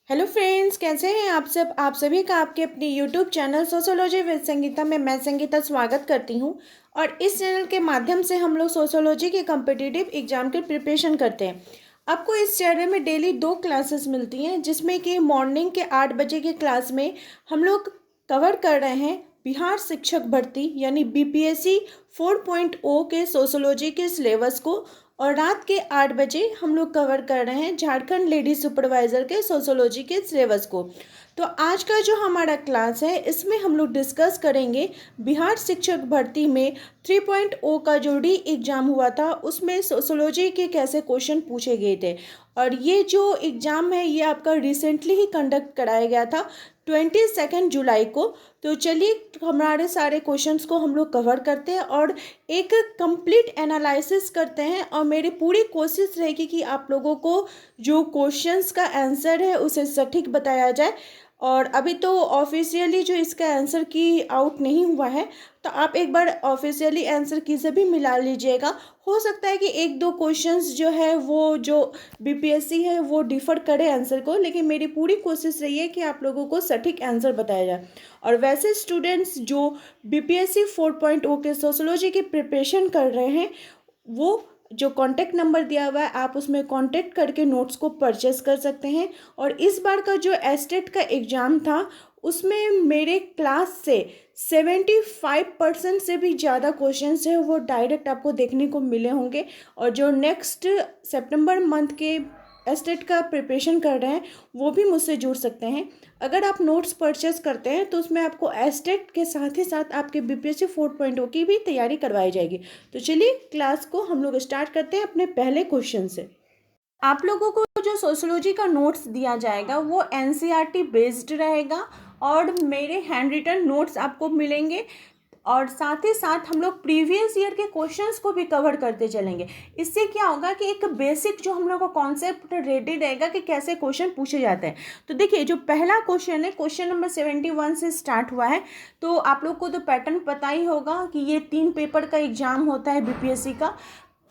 Hello friends, कैसे हैं आप सब। आप सभी का आपके अपने YouTube channel sociology with Sangeeta में मैं संगीता स्वागत करती हूं। और इस चैनल के माध्यम से हम लोग सोशियोलॉजी के कम्पिटिटिव एग्जाम की प्रिपरेशन करते हैं। आपको इस चैनल में डेली 2 क्लासेस मिलती हैं, जिसमें कि मॉर्निंग के 8 बजे की क्लास में हम लोग कवर कर रहे हैं बिहार शिक्षक भर्ती यानी बीपीएससी 4.0 के सोशियोलॉजी के सिलेबस को। और रात के 8 बजे हम लोग कवर कर रहे हैं झारखंड लेडीज सुपरवाइजर के सोशियोलॉजी के सिलेबस को। तो आज का जो हमारा क्लास है, इसमें हम लोग डिस्कस करेंगे बिहार शिक्षक भर्ती में 3.0 का जो री एग्ज़ाम हुआ था, उसमें सोशियोलॉजी के कैसे क्वेश्चन पूछे गए थे। और ये जो एग्ज़ाम है, ये आपका रिसेंटली ही कंडक्ट कराया गया था 22 जुलाई को। तो चलिए हमारे सारे क्वेश्चंस को हम लोग कवर करते हैं और एक कंप्लीट एनालिसिस करते हैं। और मेरी पूरी कोशिश रहेगी कि आप लोगों को जो क्वेश्चंस का आंसर है उसे सटीक बताया जाए। और अभी तो ऑफिशियली जो इसका आंसर की आउट नहीं हुआ है, तो आप एक बार ऑफिशियली आंसर की से भी मिला लीजिएगा। हो सकता है कि एक दो क्वेश्चंस जो है वो जो बीपीएससी है वो डिफर करे आंसर को, लेकिन मेरी पूरी कोशिश रही है कि आप लोगों को सटीक आंसर बताया जाए। और वैसे स्टूडेंट्स जो बीपीएससी 4.0 के सोशियोलॉजी की प्रिपरेशन कर रहे हैं, वो जो कॉन्टैक्ट नंबर दिया हुआ है, आप उसमें कॉन्टैक्ट करके नोट्स को परचेस कर सकते हैं। और इस बार का जो एस्टेट का एग्ज़ाम था, उसमें मेरे क्लास से 75% से भी ज़्यादा क्वेश्चंस है वो डायरेक्ट आपको देखने को मिले होंगे। और जो नेक्स्ट सितंबर मंथ के एस्टेट का प्रिपरेशन कर रहे हैं, वो भी मुझसे जुड़ सकते हैं। अगर आप नोट्स परचेस करते हैं तो उसमें आपको एस्टेट के साथ ही साथ आपके बीपीएससी 4.0 की भी तैयारी करवाई जाएगी। तो चलिए क्लास को हम लोग स्टार्ट करते हैं अपने पहले क्वेश्चन से। आप लोगों को जो सोशियोलॉजी का नोट्स दिया जाएगा वो एनसीईआरटी बेस्ड रहेगा और मेरे हैंड रिटन नोट्स आपको मिलेंगे। और साथ ही साथ हम लोग प्रीवियस ईयर के क्वेश्चंस को भी कवर करते चलेंगे। इससे क्या होगा कि एक बेसिक जो हम लोग का कॉन्सेप्ट रेडी रहेगा कि कैसे क्वेश्चन पूछे जाते हैं। तो देखिए, जो पहला क्वेश्चन है, क्वेश्चन नंबर 71 से स्टार्ट हुआ है। तो आप लोग को तो पैटर्न पता ही होगा कि ये 3 पेपर का एग्जाम होता है बीपीएससी का।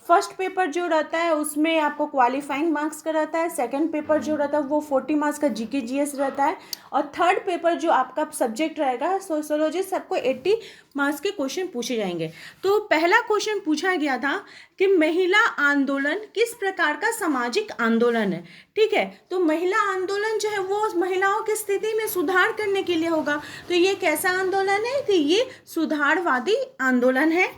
फर्स्ट पेपर जो रहता है उसमें आपको क्वालिफाइंग मार्क्स का रहता है। सेकंड पेपर जो रहता है वो 40 मार्क्स का जीके जीएस रहता है। और थर्ड पेपर जो आपका सब्जेक्ट रहेगा सोशियोलॉजी, सबको 80 मार्क्स के क्वेश्चन पूछे जाएंगे। तो पहला क्वेश्चन पूछा गया था कि महिला आंदोलन किस प्रकार का सामाजिक आंदोलन है। ठीक है, तो महिला आंदोलन जो है वो महिलाओं की स्थिति में सुधार करने के लिए होगा। तो ये कैसा आंदोलन है कि ये सुधारवादी आंदोलन है।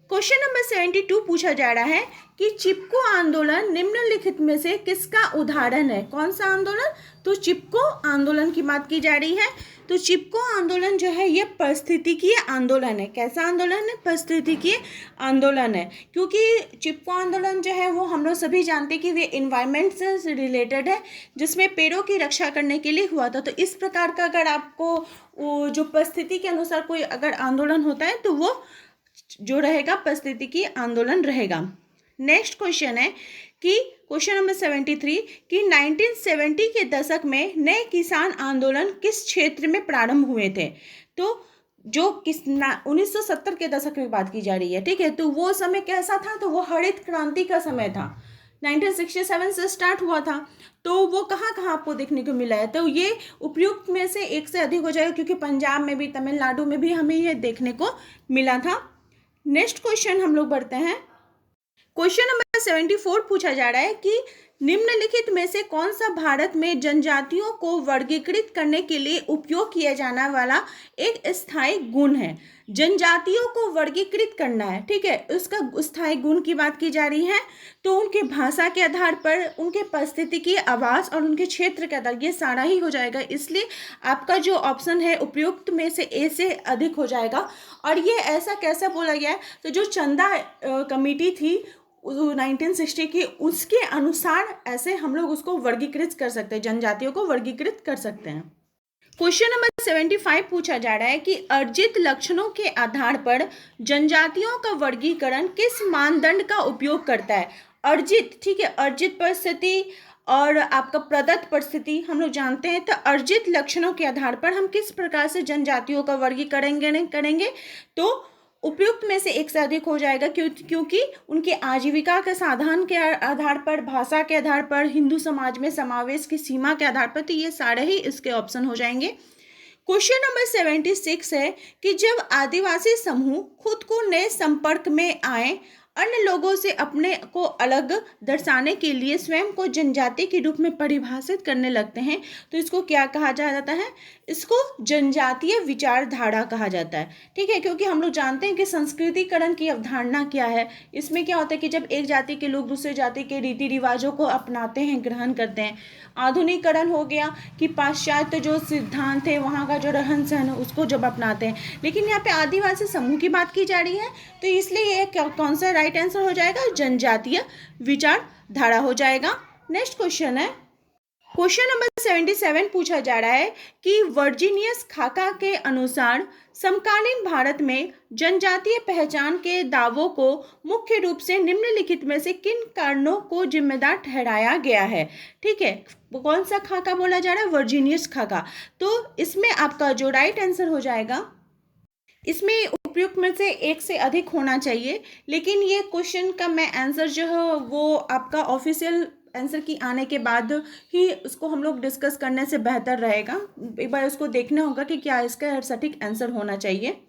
क्वेश्चन नंबर 72 पूछा जा रहा है कि चिपको आंदोलन निम्नलिखित में से किसका उदाहरण है। कौन सा आंदोलन? तो चिपको आंदोलन की बात की जा रही है। तो चिपको आंदोलन जो है ये पारिस्थितिकीय आंदोलन है। कैसा आंदोलन है? पारिस्थितिकीय आंदोलन है। क्योंकि चिपको आंदोलन जो है वो हम लोग सभी जानते हैं कि वे इन्वायरमेंट से रिलेटेड है, जिसमें पेड़ों की रक्षा करने के लिए हुआ था। तो इस प्रकार का अगर आपको जो परिस्थिति के अनुसार कोई अगर आंदोलन होता है तो वो जो रहेगा पारिस्थितिकी आंदोलन रहेगा। नेक्स्ट क्वेश्चन है कि क्वेश्चन नंबर 73 कि 1970 के दशक में नए किसान आंदोलन किस क्षेत्र में प्रारंभ हुए थे। तो जो 1970 के दशक में बात की जा रही है, ठीक है, तो वो समय कैसा था? तो वो हरित क्रांति का समय था। 1967 से स्टार्ट हुआ था। तो वो कहाँ कहाँ आपको देखने को मिला है? तो ये उपयुक्त में से एक से अधिक हो जाएगा, क्योंकि पंजाब में भी, तमिलनाडु में भी हमें ये देखने को मिला था। नेक्स्ट क्वेश्चन हम लोग बढ़ते हैं। क्वेश्चन नंबर 74 पूछा जा रहा है कि निम्नलिखित में से कौन सा भारत में जनजातियों को वर्गीकृत करने के लिए उपयोग किया जाने वाला एक स्थायी गुण है। जनजातियों को वर्गीकृत करना है, ठीक है, उसका स्थायी गुण की बात की जा रही है। तो उनके भाषा के आधार पर, उनके परिस्थितिकी आवास और उनके क्षेत्र के आधार, ये सारा ही हो जाएगा। इसलिए आपका जो ऑप्शन है उपयुक्त में से ए से अधिक हो जाएगा। और ये ऐसा कैसे बोला गया है? तो जो चंदा कमेटी थी 1960 की, उसके अनुसार ऐसे हम लोग उसको वर्गीकृत कर सकते हैं, जनजातियों को वर्गीकृत कर सकते हैं। क्वेश्चन नंबर 75 पूछा जा रहा है कि अर्जित लक्षणों के आधार पर जनजातियों का वर्गीकरण किस मानदंड का उपयोग करता है। अर्जित, ठीक है, अर्जित परिस्थिति और आपका प्रदत्त परिस्थिति हम लोग जानते हैं। तो अर्जित लक्षणों के आधार पर हम किस प्रकार से जनजातियों का वर्गीकरण करेंगे? तो उपयुक्त में से एक से अधिक हो जाएगा, क्योंकि उनके आजीविका के साधन के आधार पर, भाषा के आधार पर, हिंदू समाज में समावेश की सीमा के आधार पर, तो ये सारे ही इसके ऑप्शन हो जाएंगे। क्वेश्चन नंबर 76 है कि जब आदिवासी समूह खुद को नए संपर्क में आए, अन्य लोगों से अपने को अलग दर्शाने के लिए स्वयं को जनजाति के रूप में परिभाषित करने लगते हैं, तो इसको क्या कहा जाता है? इसको जनजातीय विचारधारा कहा जाता है। ठीक है, क्योंकि हम लोग जानते हैं कि संस्कृतिकरण की अवधारणा क्या है। इसमें क्या होता है कि जब एक जाति के लोग दूसरे जाति के रीति रिवाजों को अपनाते हैं, ग्रहण करते हैं। आधुनिकीकरण हो गया कि पाश्चात्य जो सिद्धांत है, वहाँ का जो रहन सहन है, उसको जब अपनाते हैं। लेकिन यहाँ पे आदिवासी समूह की बात की जा रही है, तो इसलिए ये कौन सा राइट आंसर हो जाएगा? जनजातीय विचारधारा हो जाएगा। नेक्स्ट क्वेश्चन है, क्वेश्चन नंबर 77 पूछा जा रहा है कि वर्जीनियस खाका के अनुसार समकालीन भारत में जनजातीय पहचान के दावों को मुख्य रूप से निम्नलिखित में से किन कारणों को जिम्मेदार ठहराया गया है? ठीक है, कौन सा खाका बोला जा रहा है? वर्जीनियस खाका। तो इसमें आपका जो राइट आंसर हो जाएगा, इसमें उपयुक्त में से एक से अधिक होना चाहिए, लेकिन ये क्वेश्चन का मैं आंसर जो है वो आपका ऑफिशियल आंसर की आने के बाद ही उसको हम लोग डिस्कस करने से बेहतर रहेगा। एक बार उसको देखना होगा कि क्या इसका सटीक आंसर होना चाहिए।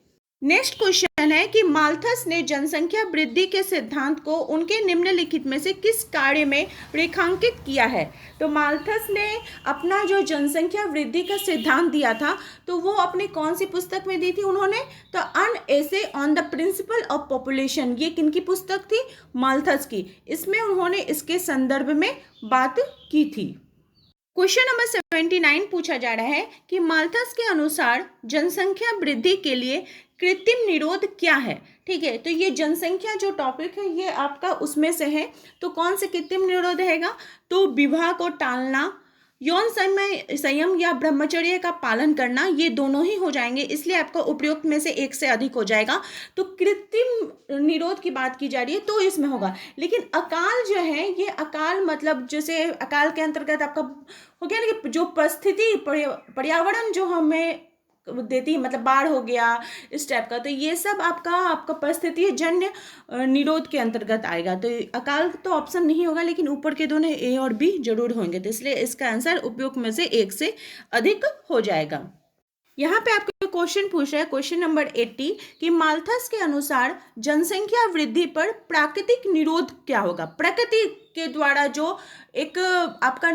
नेक्स्ट क्वेश्चन है कि माल्थस ने जनसंख्या वृद्धि के सिद्धांत को उनके निम्नलिखित में से किस कार्य में रेखांकित किया है? तो माल्थस ने अपना जो जनसंख्या वृद्धि का सिद्धांत दिया था, तो वो अपनी कौन सी पुस्तक में दी थी उन्होंने? तो an essay on the principle of population. ये किनकी पुस्तक थी? माल्थस की। इसमें उन्होंने इसके संदर्भ में बात की थी। क्वेश्चन नंबर 79 पूछा जा रहा है कि माल्थस के अनुसार जनसंख्या वृद्धि के लिए कृत्रिम निरोध क्या है? ठीक है, तो ये जनसंख्या जो टॉपिक है ये आपका उसमें से है। तो कौन से कृत्रिम निरोध रहेगा? तो विवाह को टालना, यौन संयम या ब्रह्मचर्य का पालन करना, ये दोनों ही हो जाएंगे, इसलिए आपका उपयुक्त में से एक से अधिक हो जाएगा। तो कृत्रिम निरोध की बात की जा रही है तो इसमें होगा। लेकिन अकाल जो है, ये अकाल मतलब जैसे अकाल के अंतर्गत आपका हो गया ना कि जो परिस्थिति पर्यावरण जो हमें देती है, मतलब बाढ़ हो गया इस टाइप का, तो ये सब आपका परिस्थिति जन्य निरोध के अंतर्गत आएगा। तो अकाल तो ऑप्शन नहीं होगा, लेकिन ऊपर के दोनों ए और बी जरूर होंगे, तो इसलिए इसका आंसर उपयुक्त में से एक से अधिक हो जाएगा। यहाँ पे आपको क्वेश्चन पूछ रहा है, क्वेश्चन नंबर 80 कि माल्थस के अनुसार जनसंख्या वृद्धि पर प्राकृतिक निरोध क्या होगा? प्रकृति के द्वारा जो एक आपका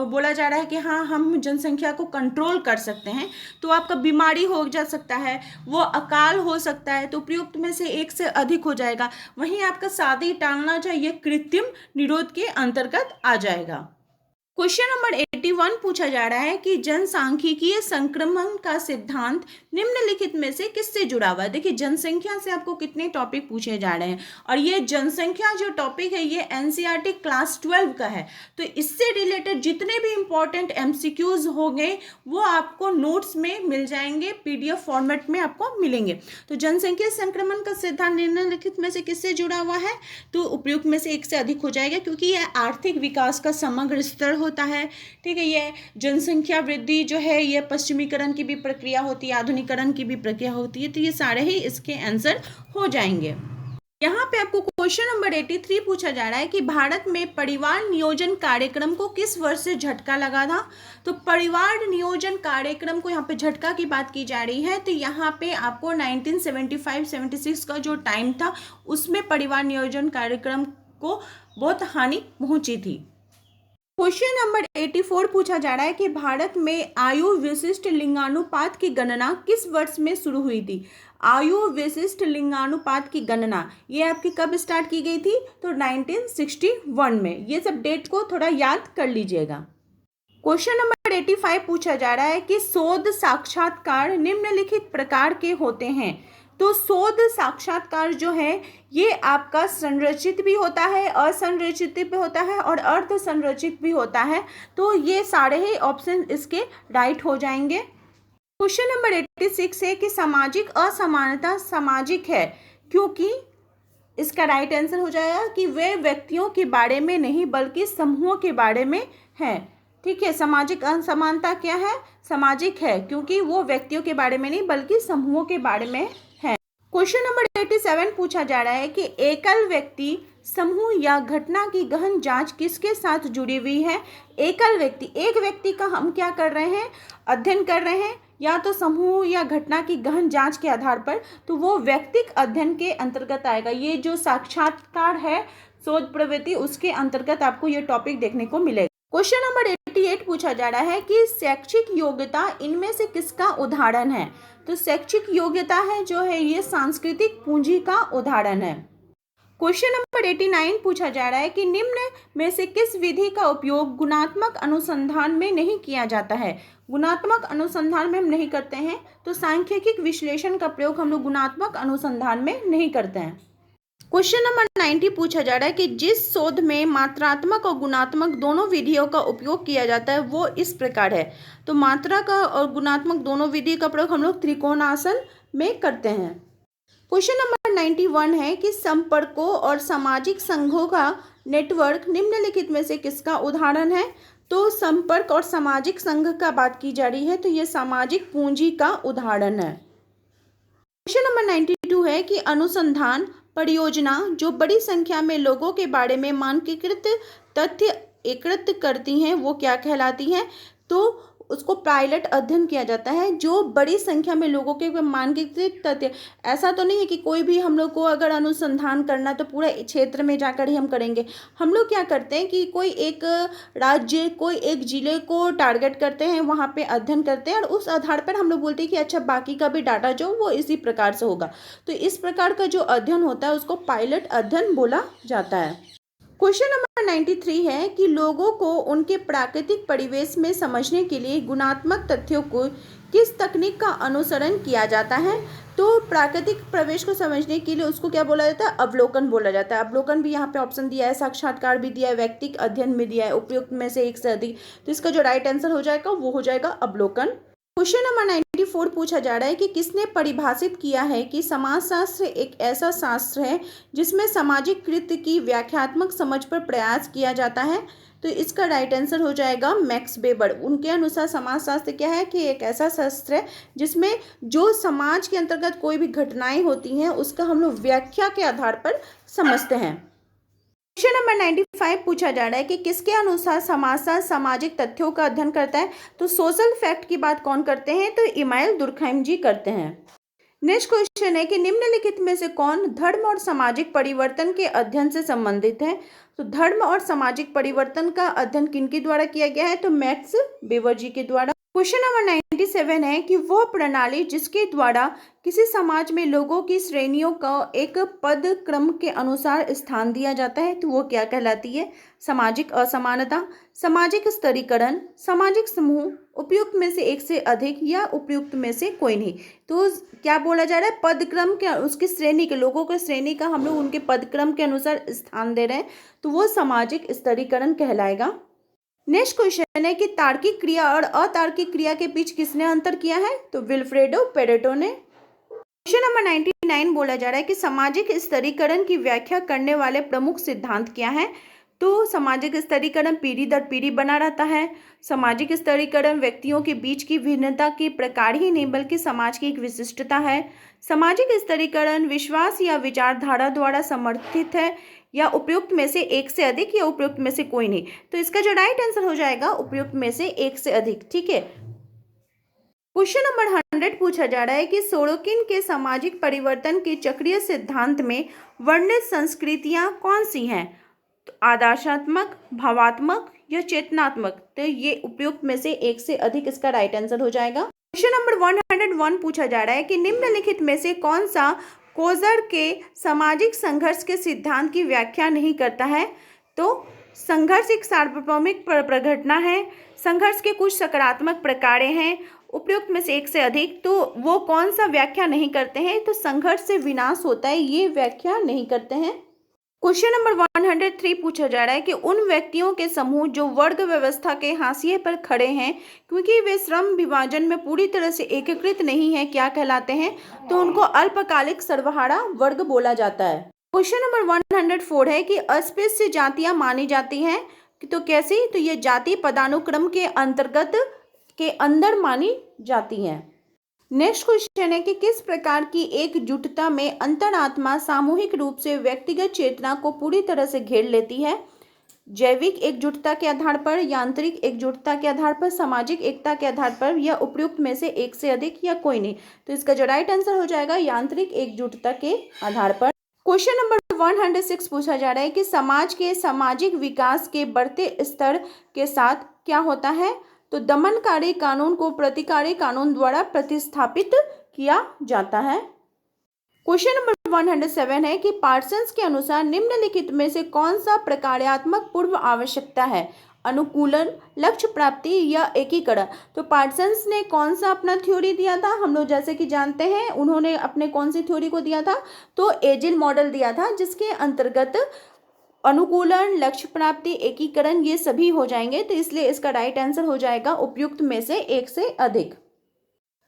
बोला जा रहा है कि हाँ हम जनसंख्या को कंट्रोल कर सकते हैं, तो आपका बीमारी हो जा सकता है, वो अकाल हो सकता है, तो उपयुक्त में से एक से अधिक हो जाएगा। वहीं आपका शादी टालना जो ये कृत्रिम निरोध के अंतर्गत आ जाएगा। क्वेश्चन नंबर 81 पूछा जा रहा है कि जनसांख्यिकीय संक्रमण का सिद्धांत निम्नलिखित में से किससे जुड़ा हुआ है? देखिए, जनसंख्या से आपको कितने टॉपिक पूछे जा रहे हैं, और ये जनसंख्या जो टॉपिक है ये एनसीईआरटी क्लास 12 का है, तो इससे रिलेटेड जितने भी इंपॉर्टेंट एमसीक्यूज होंगे वो आपको नोट्स में मिल जाएंगे, पीडीएफ फॉर्मेट में आपको मिलेंगे। तो जनसंख्या संक्रमण का सिद्धांत निम्नलिखित में से किससे जुड़ा हुआ है? तो उपयुक्त में से एक से अधिक हो जाएगा, क्योंकि यह आर्थिक विकास का समग्र स्तर होता है। ठीक है, ये जनसंख्या वृद्धि जो है ये पश्चिमीकरण की भी प्रक्रिया होती है, आधुनिकीकरण की भी प्रक्रिया होती है, तो ये सारे ही इसके आंसर हो जाएंगे। यहाँ पे आपको क्वेश्चन नंबर 83 पूछा जा रहा है कि भारत में परिवार नियोजन कार्यक्रम को किस वर्ष से झटका लगा था? तो परिवार नियोजन कार्यक्रम को यहाँ पे झटका की बात की जा रही है, तो यहाँ पे आपको 1975-76 का जो टाइम था उसमें परिवार नियोजन कार्यक्रम को बहुत हानि पहुंची थी। क्वेश्चन नंबर 84 पूछा जा रहा है कि भारत में आयु विशिष्ट लिंगानुपात की गणना किस वर्ष में शुरू हुई थी? आयु विशिष्ट लिंगानुपात की गणना ये आपकी कब स्टार्ट की गई थी? तो 1961 में। ये सब डेट को थोड़ा याद कर लीजिएगा। क्वेश्चन नंबर 85 पूछा जा रहा है कि शोध साक्षात्कार निम्नलिखित प्रकार के होते हैं। तो शोध साक्षात्कार जो है ये आपका संरचित भी होता है, असंरचित भी होता है और अर्ध संरचित भी होता है, तो ये सारे ही ऑप्शन इसके राइट हो जाएंगे। क्वेश्चन नंबर 86 है कि सामाजिक असमानता सामाजिक है, क्योंकि इसका राइट आंसर हो जाएगा कि वे व्यक्तियों के बारे में नहीं बल्कि समूहों के बारे में है। ठीक है, सामाजिक असमानता क्या है? सामाजिक है, क्योंकि वो व्यक्तियों के बारे में नहीं बल्कि समूहों के बारे में है। क्वेश्चन नंबर 87 पूछा जा रहा है कि एकल व्यक्ति, समूह या घटना की गहन जांच किसके साथ जुड़ी हुई है। एकल व्यक्ति, एक व्यक्ति का हम क्या कर रहे हैं, अध्ययन कर रहे हैं, या तो समूह या घटना की गहन जांच के आधार पर, तो वो व्यक्तिक अध्ययन के अंतर्गत आएगा। ये जो साक्षात्कार है, शोध प्रवृत्ति, उसके अंतर्गत आपको ये टॉपिक देखने को मिलेगा। क्वेश्चन नंबर 88 पूछा जा रहा है कि शैक्षिक योग्यता इनमें से किसका उदाहरण है। तो शैक्षिक योग्यता है जो है ये सांस्कृतिक पूंजी का उदाहरण है। क्वेश्चन नंबर 89 पूछा जा रहा है कि निम्न में से किस विधि का उपयोग गुणात्मक अनुसंधान में नहीं किया जाता है। गुणात्मक अनुसंधान में हम नहीं करते हैं, तो सांख्यिकी विश्लेषण का प्रयोग हम लोग गुणात्मक अनुसंधान में नहीं करते हैं। क्वेश्चन नंबर 90 पूछा जा रहा है कि जिस शोध में मात्रात्मक और गुणात्मक दोनों विधियों का उपयोग किया जाता है वो इस प्रकार है। तो मात्रा का और गुणात्मक दोनों विधि का प्रयोग हम लोग त्रिकोणासन में करते हैं। क्वेश्चन नंबर 91 है कि संपर्कों और सामाजिक संघों का नेटवर्क निम्नलिखित में से किसका उदाहरण है। तो संपर्क और सामाजिक संघ का बात की जा रही है, तो ये सामाजिक पूंजी का उदाहरण है। क्वेश्चन नंबर 92 है कि अनुसंधान परियोजना जो बड़ी संख्या में लोगों के बारे में मानकीकृत तथ्य एकत्रित करती हैं वो क्या कहलाती हैं। तो उसको पायलट अध्ययन किया जाता है, जो बड़ी संख्या में लोगों के मानकीकृत तथ्य। ऐसा तो नहीं है कि कोई भी हम लोग को अगर अनुसंधान करना तो पूरे क्षेत्र में जाकर ही हम करेंगे। हम लोग क्या करते हैं कि कोई एक राज्य, कोई एक जिले को टारगेट करते हैं, वहाँ पे अध्ययन करते हैं और उस आधार पर हम लोग बोलते हैं कि अच्छा बाकी का भी डाटा जो वो इसी प्रकार से होगा। तो इस प्रकार का जो अध्ययन होता है उसको पायलट अध्ययन बोला जाता है। क्वेश्चन नंबर 93 है कि लोगों को उनके प्राकृतिक परिवेश में समझने के लिए गुणात्मक तथ्यों को किस तकनीक का अनुसरण किया जाता है। तो प्राकृतिक प्रवेश को समझने के लिए उसको क्या बोला जाता है, अवलोकन बोला जाता है। अवलोकन भी यहाँ पे ऑप्शन दिया है, साक्षात्कार भी दिया है, व्यक्तिक अध्ययन भी दिया है, उपयुक्त में से एक से अधिक। तो इसका जो राइट आंसर हो जाएगा वो हो जाएगा अवलोकन। क्वेश्चन नंबर 94 पूछा जा रहा है कि किसने परिभाषित किया है कि समाजशास्त्र एक ऐसा शास्त्र है जिसमें सामाजिक कृत्य की व्याख्यात्मक समझ पर प्रयास किया जाता है। तो इसका राइट आंसर हो जाएगा मैक्स वेबर। उनके अनुसार समाजशास्त्र क्या है कि एक ऐसा शास्त्र है जिसमें जो समाज के अंतर्गत कोई भी घटनाएं होती हैं उसका हम लोग व्याख्या के आधार पर समझते हैं। क्वेश्चन नंबर 95 पूछा जा रहा है कि किसके अनुसार समाजशास्त्र सामाजिक तथ्यों का अध्ययन करता है। तो सोशल फैक्ट की बात कौन करते हैं, तो इमानुएल दुर्खैम जी करते हैं। नेक्स्ट क्वेश्चन है कि निम्नलिखित में से कौन धर्म और सामाजिक परिवर्तन के अध्ययन से संबंधित है। तो धर्म और सामाजिक परिवर्तन का अध्ययन किनके द्वारा किया गया है, तो मैक्स वेबर जी के द्वारा। क्वेश्चन नंबर 97 है कि वह प्रणाली जिसके द्वारा किसी समाज में लोगों की श्रेणियों का एक पद क्रम के अनुसार स्थान दिया जाता है, तो वो क्या कहलाती है। सामाजिक असमानता, सामाजिक स्तरीकरण, सामाजिक समूह, उपयुक्त में से एक से अधिक या उपयुक्त में से कोई नहीं। तो क्या बोला जा रहा है, पद क्रम के उसकी श्रेणी के लोगों के श्रेणी का हम लोग उनके पद क्रम के अनुसार स्थान दे रहे हैं, तो वो सामाजिक स्तरीकरण कहलाएगा। नेक्स्ट क्वेश्चन है कि तार्किक क्रिया और अतार्किक क्रिया के बीच किसने अंतर किया है, तो विल्फ्रेडो पेरेटो ने। क्वेश्चन नंबर 99 बोला जा रहा है कि सामाजिक स्तरीकरण की व्याख्या करने वाले प्रमुख सिद्धांत क्या है। तो सामाजिक स्तरीकरण पीढ़ी दर पीढ़ी बना रहता है। सामाजिक स्तरीकरण व्यक्तियों के बीच की भिन्नता के प्रकार ही नहीं बल्कि समाज की एक विशिष्टता है। सामाजिक स्तरीकरण विश्वास या विचारधारा द्वारा समर्थित है या उपयुक्त में से एक से अधिक या उपयुक्त में से कोई नहीं। तो इसका जो राइट आंसर हो जाएगा उपयुक्त में से एक से अधिक। ठीक है। क्वेश्चन नंबर 100 पूछा जा रहा है कि सोरोकिन के सामाजिक परिवर्तन के चक्रीय सिद्धांत में वर्णित संस्कृतियां कौन सी हैं। तो आदर्शात्मक, भावात्मक या चेतनात्मक। तो ये उपयुक्त में से एक से अधिक इसका राइट आंसर हो जाएगा। क्वेश्चन नंबर 101 पूछा जा रहा है कि निम्नलिखित में से कौन सा कोजर के सामाजिक संघर्ष के सिद्धांत की व्याख्या नहीं करता है। तो संघर्ष एक सार्वभौमिक प्रघटना है, संघर्ष के कुछ सकारात्मक प्रकार हैं, उपयुक्त में से एक से अधिक। तो वो कौन सा व्याख्या नहीं करते हैं, तो संघर्ष से विनाश होता है, ये व्याख्या नहीं करते हैं। क्वेश्चन नंबर 103 पूछा जा रहा है कि उन व्यक्तियों के समूह जो वर्ग व्यवस्था के हाशिए पर खड़े हैं क्योंकि वे श्रम विभाजन में पूरी तरह से एकीकृत नहीं है, क्या कहलाते हैं। तो उनको अल्पकालिक सर्वहारा वर्ग बोला जाता है। क्वेश्चन नंबर 104 है कि अस्पृश्य जातियां मानी जाती हैं, तो कैसी, तो ये जाति पदानुक्रम के अंतर्गत के अंदर मानी जाती हैं। नेक्स्ट क्वेश्चन है कि किस प्रकार की एकजुटता में अंतरात्मा सामूहिक रूप से व्यक्तिगत चेतना को पूरी तरह से घेर लेती है? जैविक एकजुटता के आधार पर, यांत्रिक एकजुटता के आधार पर, सामाजिक एकता के आधार पर, या उपयुक्त में से एक से अधिक, या कोई नहीं। तो इसका जो राइट आंसर हो जाएगा यांत्रिक एकजुटता के आधार पर। क्वेश्चन नंबर 106 पूछा जा रहा है कि समाज के सामाजिक विकास के बढ़ते स्तर के साथ क्या होता है? तो दमनकारी कानून को प्रतिकारी कानून द्वारा प्रतिस्थापित किया जाता है। क्वेश्चन नंबर 107 है कि पार्सन्स के अनुसार निम्नलिखित में से कौन सा प्रकार्यात्मक पूर्व आवश्यकता है? अनुकूलन, लक्ष्य प्राप्ति, या एकीकरण। तो पार्सन्स ने कौन सा अपना थ्योरी दिया था? हम लोग जैसे कि जानते हैं उन्होंने अपने कौन सी थ्योरी को दिया था? तो एजिल मॉडल दिया था, जिसके अंतर्गत अनुकूलन, लक्ष्य प्राप्ति, एकीकरण ये सभी हो जाएंगे। तो इसलिए इसका राइट आंसर हो जाएगा उपयुक्त में से एक से अधिक।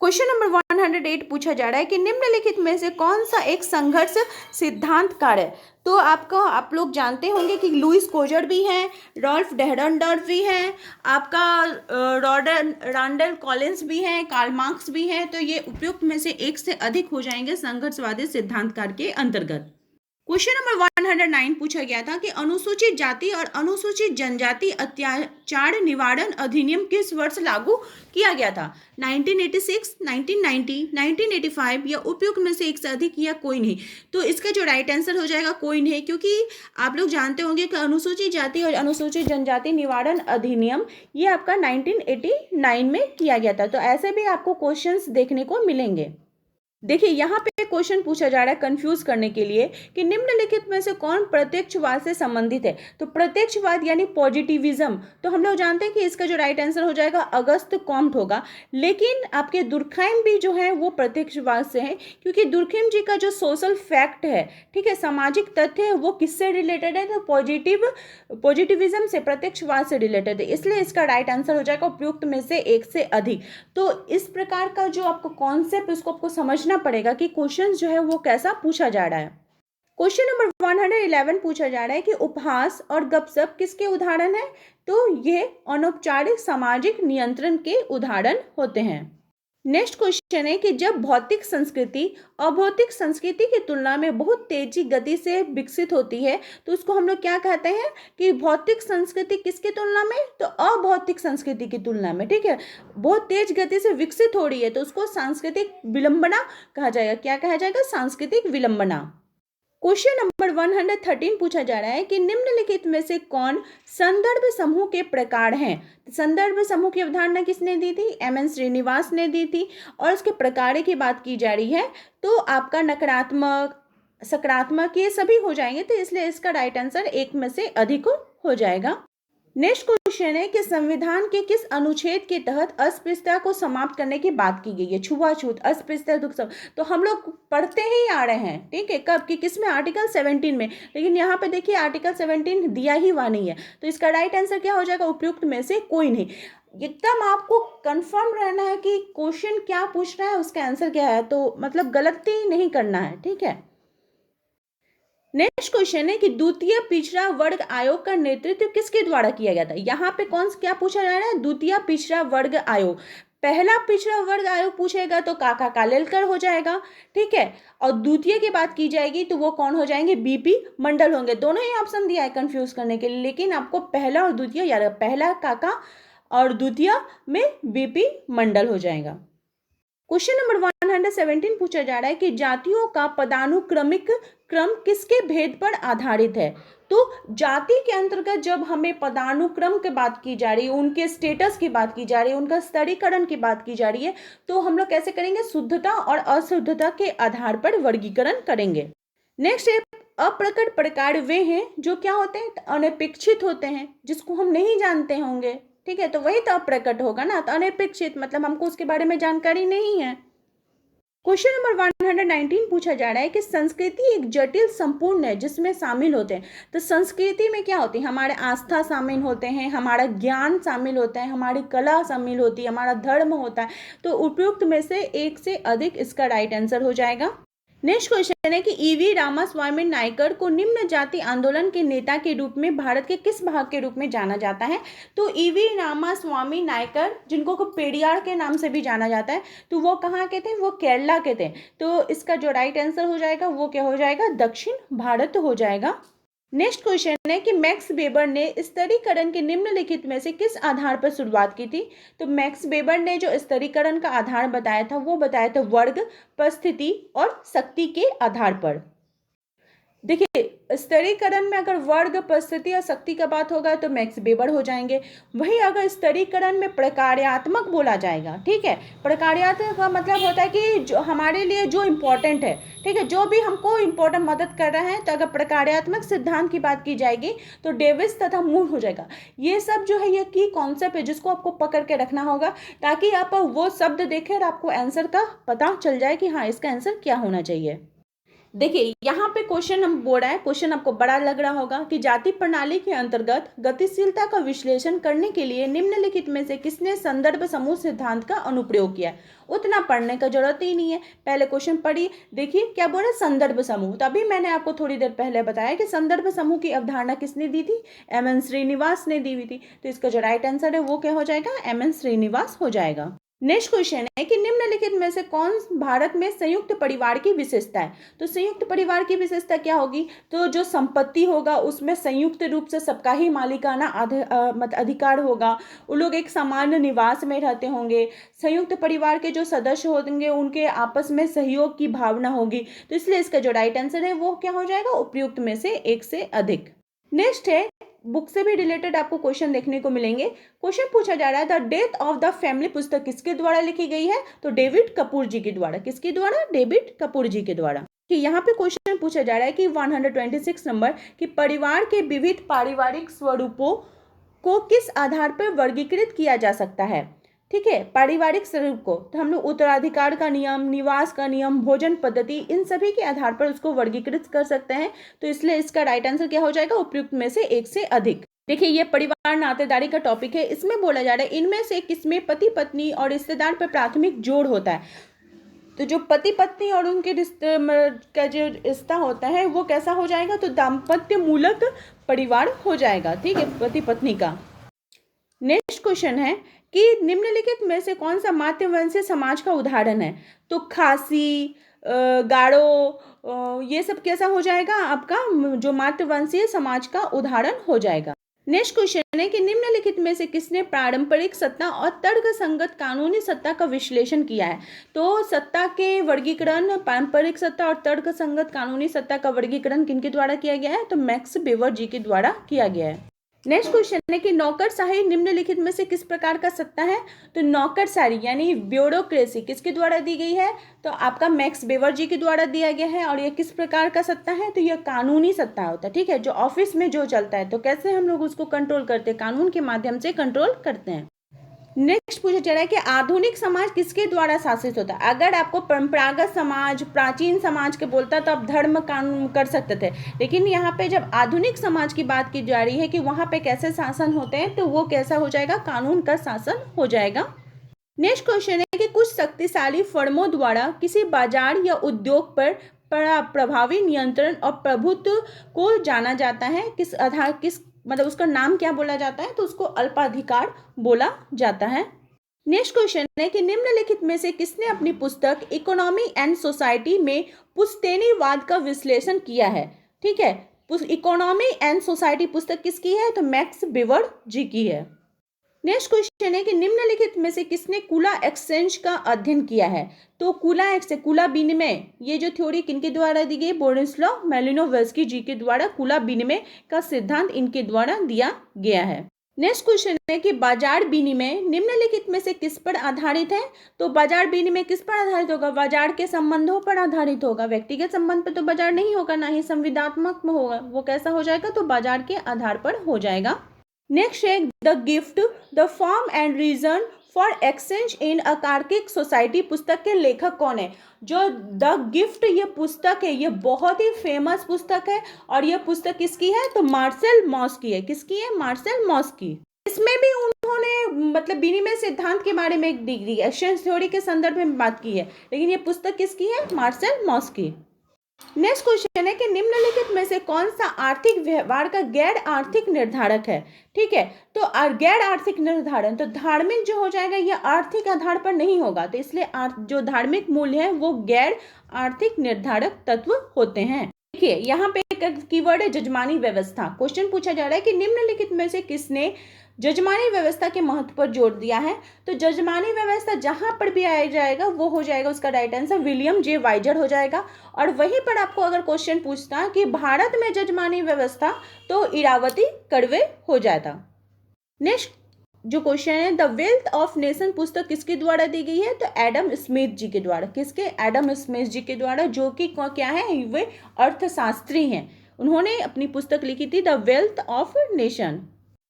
क्वेश्चन नंबर 108 पूछा जा रहा है कि निम्नलिखित में से कौन सा एक संघर्ष सिद्धांत कार्य? तो आप लोग जानते होंगे कि लुईस कोजर भी हैं, रॉल्फ डेहरनडॉर्फ भी हैं, आपका रॉन्डल कॉलिंस भी हैं, कार्ल मार्क्स भी हैं। तो ये उपयुक्त में से एक से अधिक हो जाएंगे संघर्षवादी सिद्धांत कार्य के अंतर्गत। क्वेश्चन नंबर 109 पूछा गया था कि अनुसूचित जाति और अनुसूचित जनजाति अत्याचार निवारण अधिनियम किस वर्ष लागू किया गया था? 1986, 1990, 1985, या उपयुक्त में से एक से अधिक, या कोई नहीं। तो इसका जो राइट आंसर हो जाएगा कोई नहीं, क्योंकि आप लोग जानते होंगे कि अनुसूचित जाति और अनुसूचित जनजाति निवारण अधिनियम ये आपका 1989 में किया गया था। तो ऐसे भी आपको क्वेश्चंस देखने को मिलेंगे। देखिए यहाँ पे क्वेश्चन पूछा जा रहा है कंफ्यूज करने के लिए कि निम्नलिखित में से कौन प्रत्यक्षवाद से संबंधित है? तो प्रत्यक्षवाद यानी पॉजिटिविज्म, तो हम लोग जानते हैं कि इसका जो राइट आंसर हो जाएगा अगस्त कॉम्ट होगा। लेकिन आपके दुर्खैम भी जो है वो प्रत्यक्षवाद से है, क्योंकि दुर्खैम जी का जो सोशल फैक्ट है, ठीक है, सामाजिक तथ्य है, वो किससे रिलेटेड है? तो पॉजिटिविज्म से, प्रत्यक्षवाद से रिलेटेड है। इसलिए इसका राइट आंसर हो जाएगा उपयुक्त में से एक से अधिक। तो इस प्रकार का जो आपको कॉन्सेप्ट उसको आपको समझना पड़ेगा कि क्वेश्चन जो है वो कैसा पूछा जा रहा है। क्वेश्चन नंबर 111 पूछा जा रहा है कि उपहास और गपशप किसके उदाहरण है? तो ये अनौपचारिक सामाजिक नियंत्रण के उदाहरण होते हैं। नेक्स्ट क्वेश्चन है कि जब भौतिक संस्कृति अभौतिक संस्कृति की तुलना में बहुत तेजी गति से विकसित होती है तो उसको हम लोग क्या कहते हैं कि भौतिक संस्कृति किसकी तुलना में? तो अभौतिक संस्कृति की तुलना में, ठीक है, बहुत तेज गति से विकसित हो रही है तो उसको सांस्कृतिक विलंबना कहा जाएगा। क्या कहा जाएगा? सांस्कृतिक विलंबना। क्वेश्चन नंबर 113 पूछा जा रहा है कि निम्नलिखित में से कौन संदर्भ समूह के प्रकार हैं? संदर्भ समूह की अवधारणा किसने दी थी? एम.एन. श्रीनिवास ने दी थी। और इसके प्रकार की बात की जा रही है तो आपका नकारात्मक, सकारात्मक, ये सभी हो जाएंगे। तो इसलिए इसका राइट आंसर एक में से अधिक हो जाएगा। नेक्स्ट क्वेश्चन है कि संविधान के किस अनुच्छेद के तहत अस्पृश्यता को समाप्त करने की बात की गई है? छुआछूत, अस्पृश्यता, दुख सब तो हम लोग पढ़ते ही आ रहे हैं, ठीक है, कब कि किसमें? आर्टिकल 17 में। लेकिन यहाँ पे देखिए आर्टिकल 17 दिया ही हुआ नहीं है। तो इसका राइट आंसर क्या हो जाएगा? उपयुक्त में से कोई नहीं। एकदम आपको कंफर्म रहना है कि क्वेश्चन क्या पूछ रहा है, उसका आंसर क्या है, तो मतलब गलती नहीं करना है, ठीक है। नेक्स्ट क्वेश्चन है कि द्वितीय पिछड़ा वर्ग आयोग का नेतृत्व किसके द्वारा किया गया था? यहाँ पे क्या पूछा जा रहा है? द्वितीय पिछड़ा वर्ग आयोग। पहला पिछड़ा वर्ग आयोग पूछेगा तो काका कालेलकर हो जाएगा, ठीक है, और द्वितीय की बात की जाएगी तो वो कौन हो जाएंगे? बीपी मंडल होंगे। दोनों ही ऑप्शन दिया है कंफ्यूज करने के लिए, लेकिन आपको पहला और द्वितीय याद रखना, पहला काका और द्वितीय में बीपी मंडल हो जाएगा। क्वेश्चन नंबर 117 पूछा जा रहा है कि जातियों का पदानुक्रमिक क्रम किसके भेद पर आधारित है? तो जाति के अंतर्गत जब हमें पदानुक्रम की बात की जा रही है, उनके स्टेटस की बात की जा रही है, उनका स्तरीकरण की बात की जा रही है, तो हम लोग कैसे करेंगे? शुद्धता और अशुद्धता के आधार पर वर्गीकरण करेंगे। नेक्स्ट है अप्रकट प्रकार वे हैं जो क्या होते हैं? अनपेक्षित होते हैं, जिसको हम नहीं जानते होंगे, ठीक है, तो वही तो अप्रकट होगा ना। तो अनपेक्षित मतलब हमको उसके बारे में जानकारी नहीं है। क्वेश्चन नंबर 119 पूछा जा रहा है कि संस्कृति एक जटिल संपूर्ण है जिसमें शामिल होते हैं। तो संस्कृति में क्या होती है? हमारे आस्था शामिल होते हैं, हमारा ज्ञान शामिल होता है, हमारी कला शामिल होती है, हमारा धर्म होता है। तो उपयुक्त में से एक से अधिक इसका राइट आंसर हो जाएगा। नेक्स्ट क्वेश्चन है कि ईवी रामास्वामी नायकर को निम्न जाति आंदोलन के नेता के रूप में भारत के किस भाग के रूप में जाना जाता है? तो ईवी रामास्वामी नायकर, जिनको को पेरियार के नाम से भी जाना जाता है, तो वो कहाँ के थे? वो केरला के थे। तो इसका जो राइट आंसर हो जाएगा वो क्या हो जाएगा? दक्षिण भारत हो जाएगा। नेक्स्ट क्वेश्चन है कि मैक्स वेबर ने स्तरीकरण के निम्नलिखित में से किस आधार पर शुरुआत की थी? तो मैक्स वेबर ने जो स्तरीकरण का आधार बताया था वो बताया था वर्ग, परिस्थिति और शक्ति के आधार पर। देखिए, स्तरीकरण में अगर वर्ग, परिस्थिति और शक्ति का बात होगा तो मैक्स वेबर हो जाएंगे। वही अगर स्तरीकरण में प्रकार्यात्मक बोला जाएगा, ठीक है, प्रकार्यात्मक का मतलब होता है कि जो हमारे लिए जो इम्पोर्टेंट है, ठीक है, जो भी हमको इम्पोर्टेंट मदद कर रहा है, तो अगर प्रकार्यात्मक सिद्धांत की बात की जाएगी तो डेविस तथा मूर हो जाएगा। ये सब जो है ये की कॉन्सेप्ट है जिसको आपको पकड़ के रखना होगा, ताकि आप वो शब्द देखें और आपको आंसर का पता चल जाए कि हाँ इसका आंसर क्या होना चाहिए। देखिए, यहाँ पे क्वेश्चन हम बोल रहा है, क्वेश्चन आपको बड़ा लग रहा होगा कि जाति प्रणाली के अंतर्गत गतिशीलता का विश्लेषण करने के लिए निम्नलिखित में से किसने संदर्भ समूह सिद्धांत का अनुप्रयोग किया? उतना पढ़ने का जरूरत ही नहीं है, पहले क्वेश्चन पढ़िए। देखिए क्या बोल रहे, संदर्भ समूह। तभी मैंने आपको थोड़ी देर पहले बताया कि संदर्भ समूह की अवधारणा किसने दी थी? एम.एन. श्रीनिवास ने दी हुई थी। तो इसका जो राइट आंसर है वो क्या हो जाएगा? एम.एन. श्रीनिवास हो जाएगा। नेक्स्ट क्वेश्चन है कि निम्नलिखित में से कौन भारत में संयुक्त परिवार की विशेषता है? तो संयुक्त परिवार की विशेषता क्या होगी? तो जो संपत्ति होगा उसमें संयुक्त रूप से सबका ही मालिकाना अधिकार होगा। वो लोग एक सामान्य निवास में रहते होंगे। संयुक्त परिवार के जो सदस्य होंगे उनके आपस में सहयोग की भावना होगी। तो इसलिए इसका जो राइट आंसर है वो क्या हो जाएगा? उपयुक्त में से एक से अधिक। नेक्स्ट है, बुक से भी रिलेटेड आपको क्वेश्चन देखने को मिलेंगे। क्वेश्चन पूछा जा रहा है, the death of the family पुस्तक किसके द्वारा लिखी गई है? तो डेविड कपूर जी के द्वारा। किसके द्वारा? डेविड कपूर जी के द्वारा। कि यहाँ पे क्वेश्चन पूछा जा रहा है कि 126 नंबर कि परिवार के विविध पारिवारिक स्वरूपों को किस आधार पर वर्गीकृत किया जा सकता है? ठीक है, पारिवारिक स्वरूप को तो हम लोग उत्तराधिकार का नियम, निवास का नियम, भोजन पद्धति, इन सभी के आधार पर उसको वर्गीकृत कर सकते हैं। तो इसलिए इसका राइट आंसर क्या हो जाएगा? उपयुक्त में से एक से अधिक। देखिए, ये परिवार नातेदारी का टॉपिक है। इसमें बोला जा रहा है इनमें से किसमें पति पत्नी और रिश्तेदार पर प्राथमिक जोड़ होता है? तो जो पति पत्नी और उनके रिश्ते का जो रिश्ता होता है वो कैसा हो जाएगा? तो दाम्पत्य मूलक परिवार हो जाएगा, ठीक है, पति पत्नी का। नेक्स्ट क्वेश्चन है कि निम्नलिखित में से कौन सा मातृवंशीय समाज का उदाहरण है? तो खासी, गारो, ये सब कैसा हो जाएगा? आपका जो मातृवंशीय समाज का उदाहरण हो जाएगा। नेक्स्ट क्वेश्चन है कि निम्नलिखित में से किसने पारंपरिक सत्ता और तर्कसंगत कानूनी सत्ता का विश्लेषण किया है? तो सत्ता के वर्गीकरण, पारंपरिक सत्ता और तर्कसंगत कानूनी सत्ता का वर्गीकरण किनके द्वारा किया गया है? तो मैक्स वेबर जी के द्वारा किया गया है। नेक्स्ट क्वेश्चन है कि नौकरशाही निम्नलिखित में से किस प्रकार का सत्ता है? तो नौकरशाही यानी ब्यूरोक्रेसी किसके द्वारा दी गई है? तो आपका मैक्स वेबर जी के द्वारा दिया गया है। और ये किस प्रकार का सत्ता है? तो यह कानूनी सत्ता होता है, ठीक है, जो ऑफिस में जो चलता है। तो कैसे हम लोग उसको कंट्रोल करते हैं? कानून के माध्यम से कंट्रोल करते हैं। नेक्स्ट पूछा जा रहा है कि आधुनिक समाज किसके द्वारा शासित होता है? अगर आपको परंपरागत समाज, प्राचीन समाज के बोलता तो आप धर्म कानून कर सकते थे, लेकिन यहाँ पे जब आधुनिक समाज की बात की जा रही है कि वहाँ पे कैसे शासन होते हैं, तो वो कैसा हो जाएगा? कानून का शासन हो जाएगा। नेक्स्ट क्वेश्चन है कि कुछ शक्तिशाली फर्मों द्वारा किसी बाजार या उद्योग पर प्रभावी नियंत्रण और प्रभुत्व को जाना जाता है, किस आधार, किस मतलब उसका नाम क्या बोला जाता है? तो उसको अल्पाधिकार बोला जाता है। नेक्स्ट क्वेश्चन है कि निम्नलिखित में से किसने अपनी पुस्तक इकोनॉमी एंड सोसाइटी में पुश्तैनीवाद का विश्लेषण किया है? ठीक है, इकोनॉमी एंड सोसाइटी पुस्तक किसकी है? तो मैक्स वेबर जी की है। नेक्स्ट क्वेश्चन है कि निम्नलिखित में से किसने कुला एक्सचेंज का अध्ययन किया है? तो कुला विनिमय, ये जो थ्योरी किनके द्वारा दी गई? बोरिस्लाव मैलिनोवस्की जी के द्वारा कुला विनिमय का सिद्धांत इनके द्वारा दिया गया है। नेक्स्ट क्वेश्चन है कि बाजार विनिमय निम्नलिखित में से किस पर आधारित है? तो बाजार विनिमय किस पर आधारित होगा? बाजार के संबंधों पर आधारित होगा। व्यक्तिगत संबंध पर तो बाजार नहीं होगा, ना ही संविदात्मक में होगा। वो कैसा हो जाएगा? तो बाजार के आधार पर हो जाएगा। नेक्स्ट है the gift, the form and reason for exchange in अकार्किक सोसाइटी पुस्तक के लेखक कौन है? जो द गिफ्ट ये पुस्तक है, ये बहुत ही फेमस पुस्तक है। और ये पुस्तक किसकी है? तो मार्सेल मॉस की है। किसकी है? मार्सेल मॉस की। इसमें भी उन्होंने मतलब विनिमय सिद्धांत के बारे में एक डिग्री एक्सचेंज थ्योरी के संदर्भ में बात की है, लेकिन ये पुस्तक किसकी है? मार्सेल मॉस की। नेक्स्ट क्वेश्चन है कि निम्नलिखित में से कौन सा आर्थिक व्यवहार का गैर आर्थिक निर्धारक है। ठीक है, तो गैर आर्थिक निर्धारण, तो धार्मिक जो हो जाएगा ये आर्थिक आधार पर नहीं होगा, तो इसलिए जो धार्मिक मूल्य है वो गैर आर्थिक निर्धारक तत्व होते हैं। देखिए यहाँ पे एक कीवर्ड है जजमानी व्यवस्था। क्वेश्चन पूछा जा रहा है कि निम्नलिखित में से किसने जजमानी व्यवस्था के महत्व पर जोर दिया है। तो जजमानी व्यवस्था जहां पर भी आया जाएगा वो हो जाएगा उसका right answer William J Wiser हो जाएगा। और वहीं पर आपको अगर क्वेश्चन पूछता कि भारत में जजमानी व्यवस्था, तो इरावती कर्वे हो जाता। नेक्स्ट जो क्वेश्चन है, द वेल्थ ऑफ नेशन पुस्तक किसके द्वारा दी गई है। तो एडम स्मिथ जी के द्वारा। किसके? एडम स्मिथ जी के द्वारा, जो कि क्या है, वे अर्थशास्त्री हैं। उन्होंने अपनी पुस्तक लिखी थी the wealth of nation.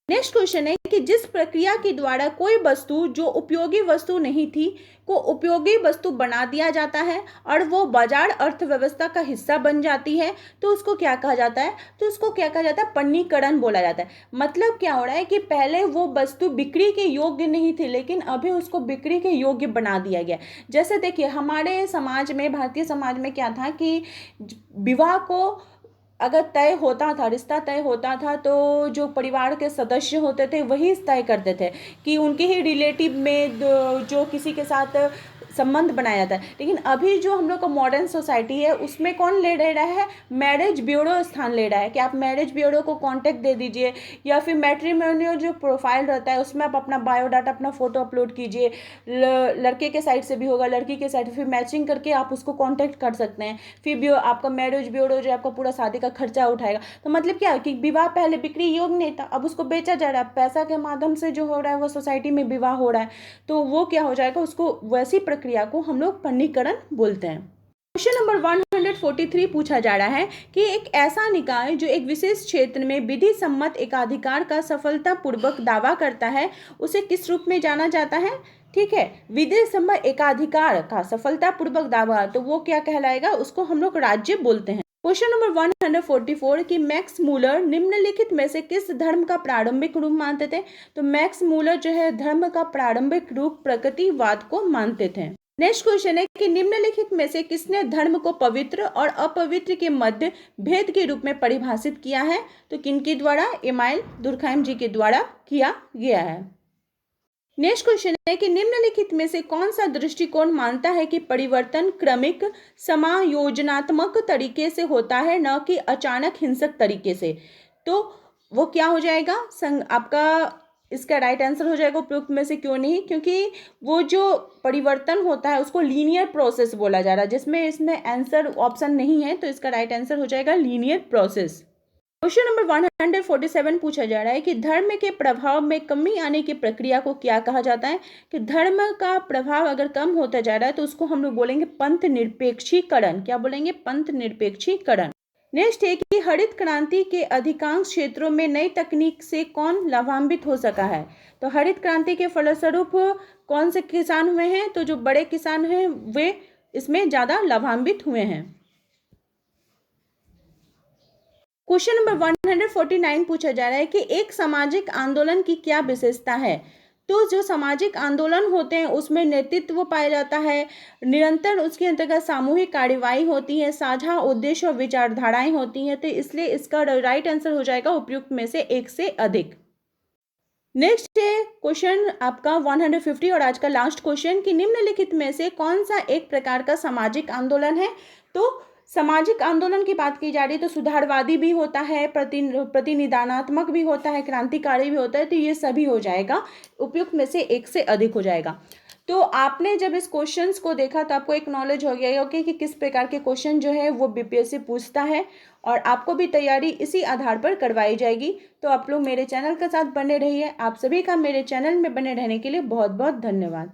Next question है कि जिस प्रक्रिया के द्वारा कोई वस्तु जो उपयोगी वस्तु नहीं थी को उपयोगी वस्तु बना दिया जाता है और वो बाजार अर्थव्यवस्था का हिस्सा बन जाती है, तो उसको क्या कहा जाता है। तो उसको क्या कहा जाता है, पन्नीकरण बोला जाता है। मतलब क्या हो रहा है कि पहले वो वस्तु बिक्री के योग्य नहीं थी, लेकिन अभी उसको बिक्री के योग्य बना दिया गया। जैसे देखिए हमारे समाज में, भारतीय समाज में क्या था कि विवाह को अगर तय होता था, रिश्ता तय होता था, तो जो परिवार के सदस्य होते थे वही तय करते थे कि उनके ही रिलेटिव में जो किसी के साथ संबंध बनाया जाता है। लेकिन अभी जो हम लोग का मॉडर्न सोसाइटी है उसमें कौन ले रहा है, मैरिज ब्यूरो स्थान ले रहा है कि आप मैरिज ब्यूरो को कांटेक्ट दे दीजिए, या फिर मैट्रिमोनियल जो प्रोफाइल रहता है उसमें आप अपना बायोडाटा, अपना फोटो अपलोड कीजिए। लड़के के साइड से भी होगा, लड़की के साइड से, फिर मैचिंग करके आप उसको कांटेक्ट कर सकते हैं। फिर आपका मैरिज ब्यूरो जो आपका पूरा शादी का खर्चा उठाएगा। तो मतलब क्या है कि विवाह पहले बिक्री योग्य नहीं था, अब उसको बेचा जा रहा है, पैसा के माध्यम से जो हो रहा है वो सोसाइटी में विवाह हो रहा है, तो वो क्या हो जाएगा, उसको वैसी प्रक्रिया को हम लोग पन्नीकरण बोलते हैं। क्वेश्चन नंबर 143 पूछा जा रहा है कि एक ऐसा निकाय जो एक विशेष क्षेत्र में विधि सम्मत एकाधिकार का सफलतापूर्वक दावा करता है उसे किस रूप में जाना जाता है। ठीक है, विधि सम्मत एकाधिकार का सफलतापूर्वक दावा, तो वो क्या कहलाएगा, उसको हम लोग राज्य बोलते हैं। क्वेश्चन नंबर 144 कि मैक्स मूलर निम्नलिखित में से किस धर्म का प्रारंभिक रूप मानते थे। तो मैक्स मूलर जो है धर्म का प्रारंभिक रूप प्रकृतिवाद को मानते थे। नेक्स्ट क्वेश्चन है कि निम्नलिखित में से किसने धर्म को पवित्र और अपवित्र के मध्य भेद के रूप में परिभाषित किया है। तो किनके द्वारा, इमाइल दुर्खाइम जी के द्वारा किया गया है। नेक्स्ट क्वेश्चन है कि निम्नलिखित में से कौन सा दृष्टिकोण मानता है कि परिवर्तन क्रमिक समायोजनात्मक तरीके से होता है, न कि अचानक हिंसक तरीके से। तो वो क्या हो जाएगा, आपका इसका राइट आंसर हो जाएगा उपयुक्त में से क्यों नहीं, क्योंकि वो जो परिवर्तन होता है उसको लीनियर प्रोसेस बोला जा रहा है, जिसमें इसमें आंसर ऑप्शन नहीं है, तो इसका राइट आंसर हो जाएगा लीनियर प्रोसेस। क्वेश्चन नंबर 147 पूछा जा रहा है कि धर्म के प्रभाव में कमी आने की प्रक्रिया को क्या कहा जाता है। कि धर्म का प्रभाव अगर कम होता जा रहा है तो उसको हम लोग बोलेंगे पंथ निरपेक्षीकरण। क्या बोलेंगे, पंथ निरपेक्षीकरण। नेक्स्ट है कि हरित क्रांति के अधिकांश क्षेत्रों में नई तकनीक से कौन लाभान्वित हो सका है। तो हरित क्रांति के फलस्वरूप कौन से किसान हुए हैं, तो जो बड़े किसान हैं वे इसमें ज्यादा लाभान्वित हुए हैं। क्वेश्चन नंबर 149 पूछा जा रहा है कि एक सामाजिक आंदोलन की क्या विशेषता है। तो जो सामाजिक आंदोलन होते हैं उसमें नेतृत्व पाया जाता है, निरंतर उसके अंतर्गत सामूहिक कार्यवाही होती है, साझा उद्देश्य और विचारधाराएं होती हैं, तो इसलिए इसका राइट आंसर हो जाएगा उपयुक्त में से एक से अधिक। नेक्स्ट है क्वेश्चन आपका 150 और आज का लास्ट क्वेश्चन कि निम्नलिखित में से कौन सा एक प्रकार का सामाजिक आंदोलन है। तो सामाजिक आंदोलन की बात की जा रही है तो सुधारवादी भी होता है, प्रतिनिधानात्मक भी होता है, क्रांतिकारी भी होता है, तो ये सभी हो जाएगा, उपयुक्त में से एक से अधिक हो जाएगा। तो आपने जब इस क्वेश्चंस को देखा तो आपको एक नॉलेज हो गया होगा कि किस प्रकार के क्वेश्चन जो है वो बीपीएससी पूछता है, और आपको भी तैयारी इसी आधार पर करवाई जाएगी। तो आप लोग मेरे चैनल के साथ बने रहिए। आप सभी का मेरे चैनल में बने रहने के लिए बहुत बहुत धन्यवाद।